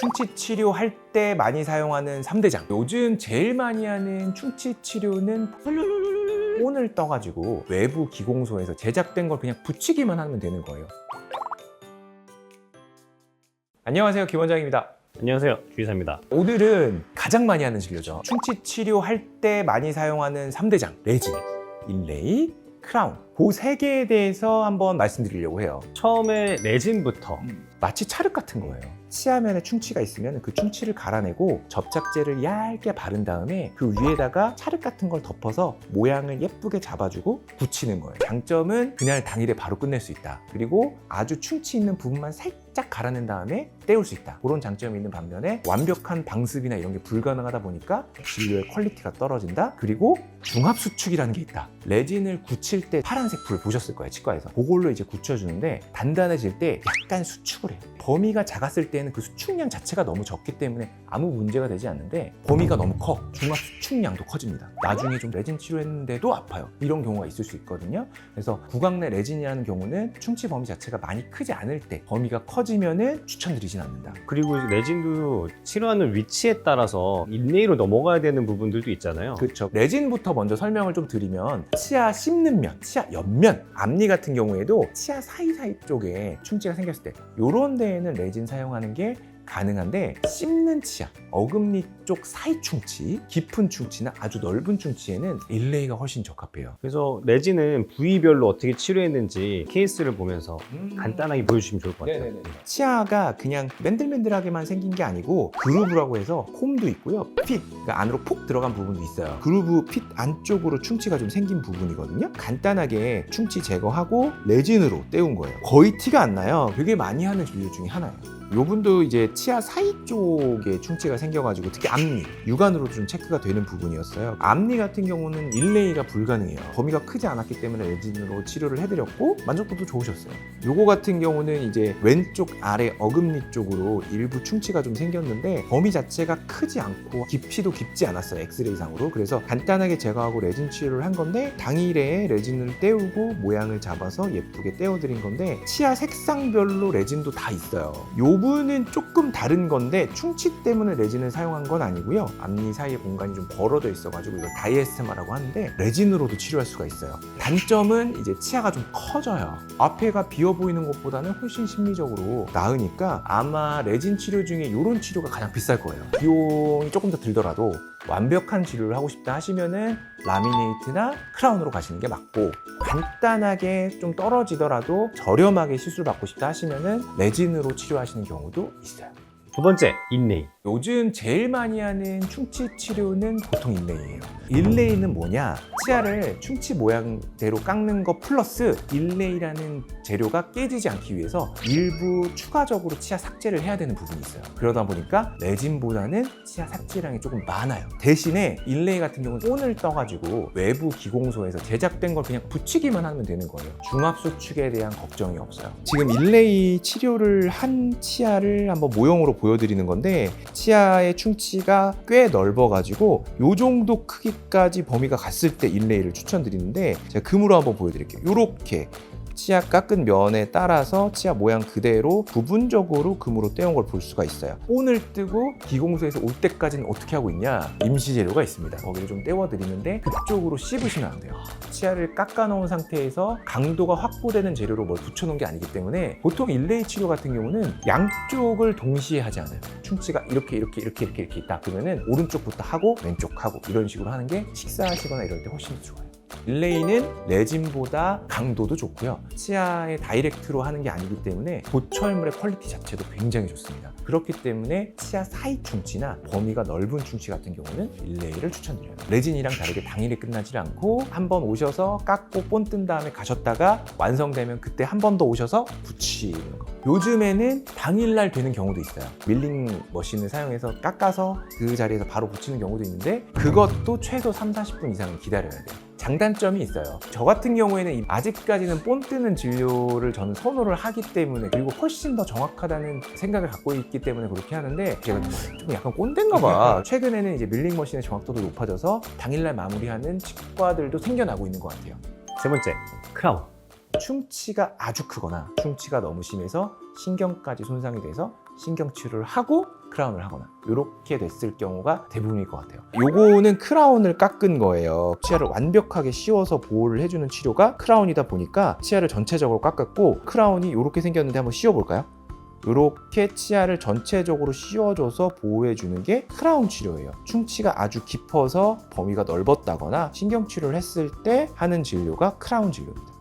충치 치료할 때 많이 사용하는 3대장. 요즘 제일 많이 하는 충치 치료는 본을 떠가지고 외부 기공소에서 제작된 걸 그냥 붙이기만 하면 되는 거예요. 안녕하세요, 김원장입니다. 안녕하세요, 주의사입니다. 오늘은 가장 많이 하는 진료죠. 충치 치료할 때 많이 사용하는 3대장. 레진, 일레이, 크라운. 그 세 개에 대해서 한번 말씀드리려고 해요. 처음에 레진부터 마치 찰흙 같은 거예요. 치아면에 충치가 있으면 그 충치를 갈아내고 접착제를 얇게 바른 다음에 그 위에다가 찰흙 같은 걸 덮어서 모양을 예쁘게 잡아주고 붙이는 거예요. 장점은 그날 당일에 바로 끝낼 수 있다. 그리고 아주 충치 있는 부분만 살짝 갈아낸 다음에 떼울 수 있다. 그런 장점이 있는 반면에 완벽한 방습이나 이런 게 불가능하다 보니까 진료의 퀄리티가 떨어진다. 그리고 중합수축이라는 게 있다. 레진을 굳힐 때 파란색 불 보셨을 거예요, 치과에서. 그걸로 이제 굳혀주는데 단단해질 때 약간 수축을 해요. 범위가 작았을 때는 그 수축량 자체가 너무 적기 때문에 아무 문제가 되지 않는데 범위가 너무 커. 중합수축량도 커집니다. 나중에 좀 레진 치료했는데도 아파요. 이런 경우가 있을 수 있거든요. 그래서 구강내 레진이라는 경우는 충치 범위 자체가 많이 크지 않을 때 범위가 커지면은 추천드리진 않는다. 그리고 레진도 치료하는 위치에 따라서 인레이로 넘어가야 되는 부분들도 있잖아요. 그렇죠. 레진부터 먼저 설명을 좀 드리면 치아 씹는 면, 치아 옆면, 앞니 같은 경우에도 치아 사이사이 쪽에 충치가 생겼을 때 이런 데에는 레진 사용하는 게 가능한데 씹는 치아, 어금니 쪽 사이 충치, 깊은 충치나 아주 넓은 충치에는 일레이가 훨씬 적합해요. 그래서 레진은 부위별로 어떻게 치료했는지 케이스를 보면서 간단하게 보여주시면 좋을 것 같아요. 치아가 그냥 맨들맨들하게만 생긴 게 아니고 그루브라고 해서 홈도 있고요. 핏, 그러니까 안으로 푹 들어간 부분도 있어요. 그루브 핏 안쪽으로 충치가 좀 생긴 부분이거든요. 간단하게 충치 제거하고 레진으로 떼운 거예요. 거의 티가 안 나요. 되게 많이 하는 진료 중에 하나예요. 요분도 이제 치아 사이 쪽에 충치가 생겨가지고 특히 앞니, 육안으로도 좀 체크가 되는 부분이었어요. 앞니 같은 경우는 일레이가 불가능해요. 범위가 크지 않았기 때문에 레진으로 치료를 해드렸고 만족도도 좋으셨어요. 요거 같은 경우는 이제 왼쪽 아래 어금니 쪽으로 일부 충치가 좀 생겼는데 범위 자체가 크지 않고 깊이도 깊지 않았어요, 엑스레이상으로. 그래서 간단하게 제거하고 레진 치료를 한 건데 당일에 레진을 떼우고 모양을 잡아서 예쁘게 떼어드린 건데 치아 색상별로 레진도 다 있어요. 요 부분은 조금 다른 건데 충치 때문에 레진을 사용한 건 아니고요. 앞니 사이에 공간이 좀 벌어져 있어가지고 이걸 다이에스테마라고 하는데 레진으로도 치료할 수가 있어요. 단점은 이제 치아가 좀 커져요. 앞에가 비어 보이는 것보다는 훨씬 심리적으로 나으니까 아마 레진 치료 중에 이런 치료가 가장 비쌀 거예요. 비용이 조금 더 들더라도 완벽한 치료를 하고 싶다 하시면은 라미네이트나 크라운으로 가시는 게 맞고, 간단하게 좀 떨어지더라도 저렴하게 시술 받고 싶다 하시면은 레진으로 치료하시는 경우도 있어요. 두 번째, 인레이. 요즘 제일 많이 하는 충치 치료는 보통 일레이예요. 일레이는 뭐냐? 치아를 충치 모양대로 깎는 거 플러스 일레이라는 재료가 깨지지 않기 위해서 일부 추가적으로 치아 삭제를 해야 되는 부분이 있어요. 그러다 보니까 레진보다는 치아 삭제량이 조금 많아요. 대신에 일레이 같은 경우는 본을 떠가지고 외부 기공소에서 제작된 걸 그냥 붙이기만 하면 되는 거예요. 중합수축에 대한 걱정이 없어요. 지금 일레이 치료를 한 치아를 한번 모형으로 보여드리는 건데 치아의 충치가 꽤 넓어가지고 요 정도 크기까지 범위가 갔을 때 일레이를 추천드리는데 제가 금으로 한번 보여드릴게요. 요렇게 치아 깎은 면에 따라서 치아 모양 그대로 부분적으로 금으로 떼온 걸 볼 수가 있어요. 본을 뜨고 기공소에서 올 때까지는 어떻게 하고 있냐? 임시 재료가 있습니다. 거기를 좀 떼워드리는데 그쪽으로 씹으시면 안 돼요. 치아를 깎아 놓은 상태에서 강도가 확보되는 재료로 뭘 붙여놓은 게 아니기 때문에 보통 일레이 치료 같은 경우는 양쪽을 동시에 하지 않아요. 충치가 이렇게 있다 그러면은 오른쪽부터 하고 왼쪽 하고 이런 식으로 하는 게 식사하시거나 이럴 때 훨씬 더 좋아요. 일레이는 레진보다 강도도 좋고요. 치아에 다이렉트로 하는 게 아니기 때문에 보철물의 퀄리티 자체도 굉장히 좋습니다. 그렇기 때문에 치아 사이 충치나 범위가 넓은 충치 같은 경우는 일레이를 추천드려요. 레진이랑 다르게 당일에 끝나지 않고 한 번 오셔서 깎고 본 뜬 다음에 가셨다가 완성되면 그때 한 번 더 오셔서 붙이는 거. 요즘에는 당일날 되는 경우도 있어요. 밀링 머신을 사용해서 깎아서 그 자리에서 바로 붙이는 경우도 있는데 그것도 최소 3-40분 이상은 기다려야 돼요. 장단점이 있어요. 저 같은 경우에는 아직까지는 본 뜨는 진료를 저는 선호를 하기 때문에, 그리고 훨씬 더 정확하다는 생각을 갖고 있기 때문에 그렇게 하는데 제가 좀 약간 꼰대인가 봐. 최근에는 이제 밀링 머신의 정확도도 높아져서 당일날 마무리하는 치과들도 생겨나고 있는 것 같아요. 세 번째, 크라운. 충치가 아주 크거나 충치가 너무 심해서 신경까지 손상이 돼서 신경 치료를 하고 크라운을 하거나 이렇게 됐을 경우가 대부분일 것 같아요. 요거는 크라운을 깎은 거예요. 치아를 완벽하게 씌워서 보호를 해주는 치료가 크라운이다 보니까 치아를 전체적으로 깎았고, 크라운이 이렇게 생겼는데 한번 씌워볼까요? 이렇게 치아를 전체적으로 씌워줘서 보호해주는 게 크라운 치료예요. 충치가 아주 깊어서 범위가 넓었다거나 신경치료를 했을 때 하는 진료가 크라운 진료입니다.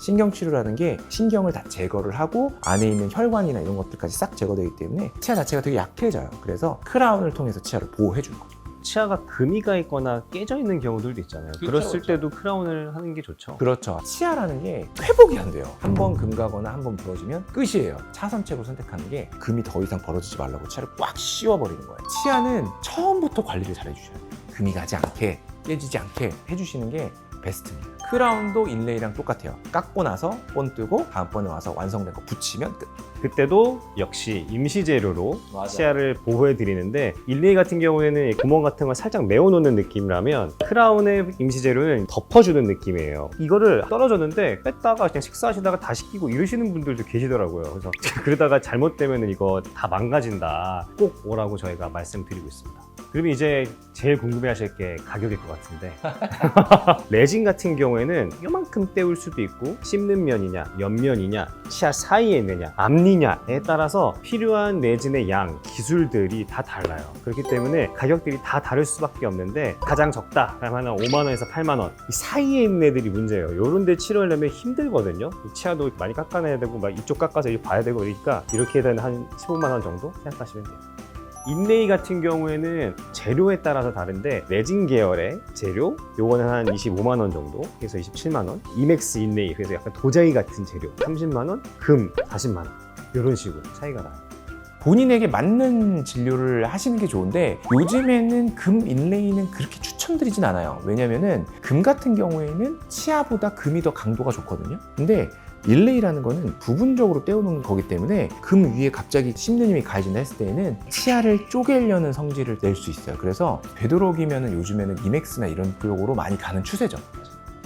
신경치료라는 게 신경을 다 제거를 하고 안에 있는 혈관이나 이런 것들까지 싹 제거되기 때문에 치아 자체가 되게 약해져요. 그래서 크라운을 통해서 치아를 보호해주는 거예요. 치아가 금이 가 있거나 깨져 있는 경우들도 있잖아요. 그랬을 때도 크라운을 하는 게 좋죠. 그렇죠. 치아라는 게 회복이 안 돼요. 한 번 금 가거나 한 번 부러지면 끝이에요. 차선책으로 선택하는 게 금이 더 이상 벌어지지 말라고 치아를 꽉 씌워버리는 거예요. 치아는 처음부터 관리를 잘 해주셔야 돼요. 금이 가지 않게, 깨지지 않게 해주시는 게 베스트입니다. 크라운도 인레이랑 똑같아요. 깎고 나서 본 뜨고 다음번에 와서 완성된 거 붙이면 끝. 그때도 역시 임시 재료로 맞아. 치아를 보호해 드리는데, 일레이 같은 경우에는 구멍 같은 걸 살짝 메워놓는 느낌이라면 크라운의 임시 재료는 덮어주는 느낌이에요. 이거를 떨어졌는데 뺐다가 그냥 식사하시다가 다시 끼고 이러시는 분들도 계시더라고요. 그래서 그러다가 잘못되면 이거 다 망가진다, 꼭 오라고 저희가 말씀드리고 있습니다. 그러면 이제 제일 궁금해하실 게 가격일 것 같은데 레진 같은 경우에는 요만큼 때울 수도 있고, 씹는 면이냐 옆면이냐 치아 사이에 있느냐 앞니냐에 따라서 필요한 레진의 양, 기술들이 다 달라요. 그렇기 때문에 가격들이 다 다를 수밖에 없는데, 가장 적다 그러면 한 5만 원에서 8만 원, 이 사이에 있는 애들이 문제예요. 요런 데 치료하려면 힘들거든요. 이 치아도 많이 깎아내야 되고 막 이쪽 깎아서 이거 봐야 되고, 그러니까 이렇게 되는 한 15만 원 정도 생각하시면 돼요. 인레이 같은 경우에는 재료에 따라서 다른데, 레진 계열의 재료 요거는 한 25만 원 정도 해서 27만 원, 이맥스 인레이 그래서 약간 도자기 같은 재료 30만 원, 금 40만 원, 이런 식으로 차이가 나요. 본인에게 맞는 진료를 하시는 게 좋은데, 요즘에는 금 인레이는 그렇게 추천드리진 않아요. 왜냐면은 금 같은 경우에는 치아보다 금이 더 강도가 좋거든요. 근데 인레이라는 거는 부분적으로 떼어놓는 거기 때문에 금 위에 갑자기 씹는 힘이 가해진다 했을 때에는 치아를 쪼개려는 성질을 낼 수 있어요. 그래서 되도록이면 요즘에는 이맥스나 이런 쪽으로 많이 가는 추세죠.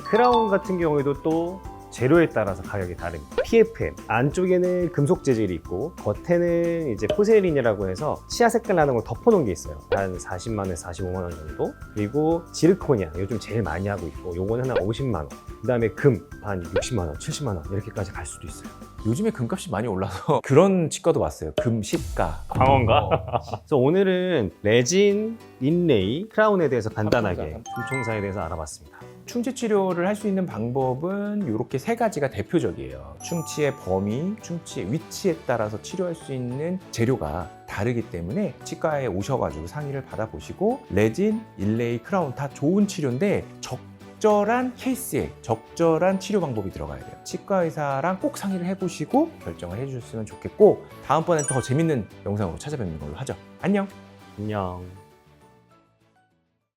크라운 같은 경우에도 또 재료에 따라서 가격이 다릅니다. PFM 안쪽에는 금속 재질이 있고, 겉에는 이제 포세린이라고 해서 치아 색깔 나는 걸 덮어놓은 게 있어요. 한 40만 원에서 45만 원 정도. 그리고 지르코니아 요즘 제일 많이 하고 있고, 요거는 한 50만 원. 그 다음에 금 한 60만 원, 70만 원 이렇게까지 갈 수도 있어요. 요즘에 금값이 많이 올라서 그런 치과도 봤어요. 금 시가. 광원가? 그래서 오늘은 레진, 인레이, 크라운에 대해서 간단하게 금총사에 대해서 알아봤습니다. 충치 치료를 할 수 있는 방법은 이렇게 세 가지가 대표적이에요. 충치의 범위, 충치의 위치에 따라서 치료할 수 있는 재료가 다르기 때문에 치과에 오셔가지고 상의를 받아보시고, 레진, 인레이, 크라운 다 좋은 치료인데 적절한 케이스에 적절한 치료 방법이 들어가야 돼요. 치과 의사랑 꼭 상의를 해보시고 결정을 해주셨으면 좋겠고, 다음번엔 더 재밌는 영상으로 찾아뵙는 걸로 하죠. 안녕. 안녕.